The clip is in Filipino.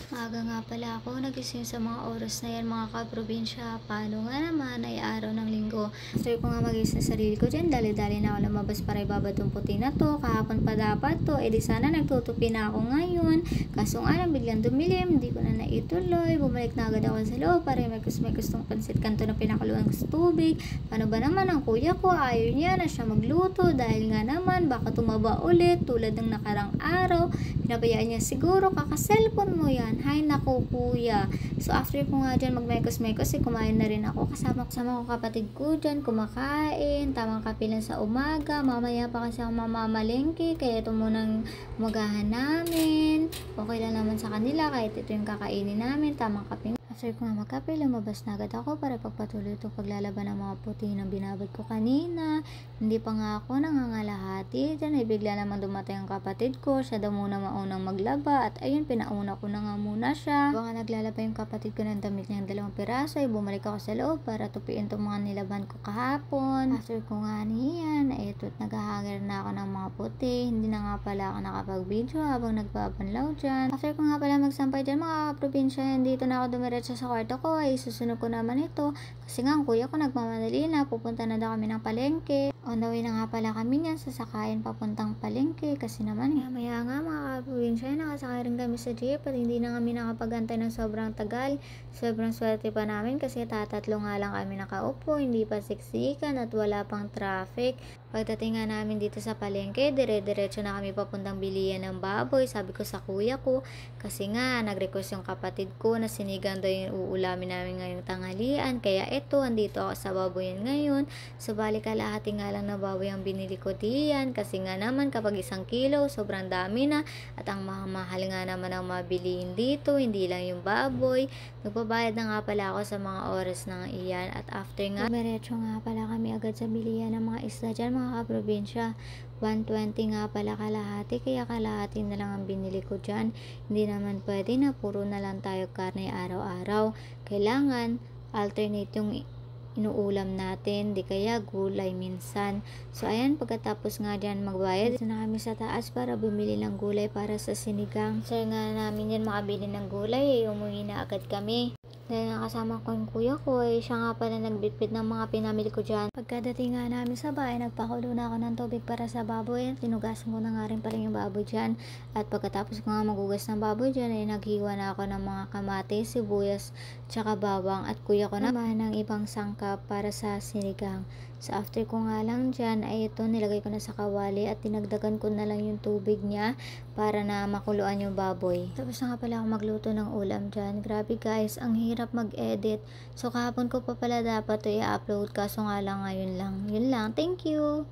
Maaga nga pala ako nagising sa mga oras na yan mga kaprobinsya. Paano nga naman ay araw ng linggo. After ko nga magising sa sarili ko dyan, dali-dali na ako lumabas para ibabad yung puti na to. Kahapon pa dapat to, edi sana nagtutupi na ako ngayon. Kaso nga lang biglang dumilim, hindi ko na naituloy. Bumalik na agad ako sa loob para may gustong pansit kanto na pinakuluan ko sa tubig. Paano ba naman ang kuya ko? Ayaw niya na siya magluto dahil nga naman baka tumaba ulit tulad ng nakarang araw. Pinabayaan niya siguro, kaka-cellphone mo yan. Hay nako kuya. So after ko nga dyan magmekos-mekos, kumain na rin ako. Kasama ko kapatid ko dyan, kumakain. Tamang kape lang sa umaga. Mamaya pa kasi ako mamamalengke. Kaya ito munang umagahan namin. Okay lang naman sa kanila kahit ito yung kakainin namin. Tamang kape. After ko nga magkape, lumabas na agad ako para pagpatuloy itong paglalaban ng mga puti na binabad ko kanina. Hindi pa nga ako nangangalahati. Diyan ay bigla naman dumating ang kapatid ko. Siya daw muna maunang maglaba at ayun, pinauna ko na nga muna siya. Baka naglalaba yung kapatid ko ng damit niya ng 2 piraso, ay bumalik ako sa loob para tupiin itong mga nilaban ko kahapon. After ko nga niyan, ay ito't naghahangir na ako ng mga puti. Hindi na nga pala ako nakapag-video habang nagbabanlaw dyan. After ko nga pala magsampay dyan mga probinsya, dito na ako dumiretso sa kwarto ko, ay susunod ko naman ito kasi nga ang kuya ko nagmamadali na, pupunta na daw kami ng palengke. On the way na nga pala kami niyan, sasakayin papuntang palengke kasi naman maya nga mga kaprobinsya, nakasakay rin kami sa jeep at hindi na kami nakapagantay ng sobrang tagal. Sobrang swerte pa namin kasi tatatlo nga lang kami nakaupo, hindi pa siksikan at wala pang traffic. Pagdating nga namin dito sa palengke, dire-diretso na kami papuntang bilihan ng baboy. Sabi ko sa kuya ko, kasi nga nag-request yung kapatid ko na sinigang daw yung uulamin namin ngayong tanghalian. Kaya eto, andito ako sa baboyan ngayon. So bali kalahati nga lang na baboy ang binili ko diyan. Kasi nga naman kapag 1 kilo, sobrang dami na. At ang mahal nga naman ang mabilihin dito, hindi lang yung baboy. Nagbabayad na nga pala ako sa mga oras na iyan. At after nga, diretso nga pala kami agad sa bilihan ng mga isda dyan mga kaprobinsya. 120 nga pala kalahati, kaya kalahati na lang ang binili ko dyan. Hindi naman pwede na puro na lang tayo karne araw-araw. Kailangan alternate yung inuulam natin, di kaya gulay minsan. So ayan, pagkatapos nga dyan magbayad, dito na kami sa taas para bumili ng gulay para sa sinigang. So nga namin yan makabili ng gulay, umuwi na agad kami. Dahil nakasama ko yung kuya ko, siya nga pala nagbitbit ng mga pinamili ko dyan. Pagkadating nga namin sa bahay, nagpakulo na ako ng tubig para sa baboy. Tinugasan ko na nga rin pala yung baboy dyan. At pagkatapos ko nga magugas ng baboy dyan, ay naghiwa na ako ng mga kamatis, sibuyas, tsaka bawang. At kuya ko naman ng ibang sangkap para sa sinigang. So after ko nga lang dyan, ay ito, nilagay ko na sa kawali at tinagdagan ko na lang yung tubig niya para na makuluan yung baboy. Tapos na nga pala ako magluto ng ulam dyan. Grabe guys, ang hirap mag-edit. So kahapon ko pa pala dapat ito i-upload, kaso nga lang ngayon lang. Yun lang, thank you!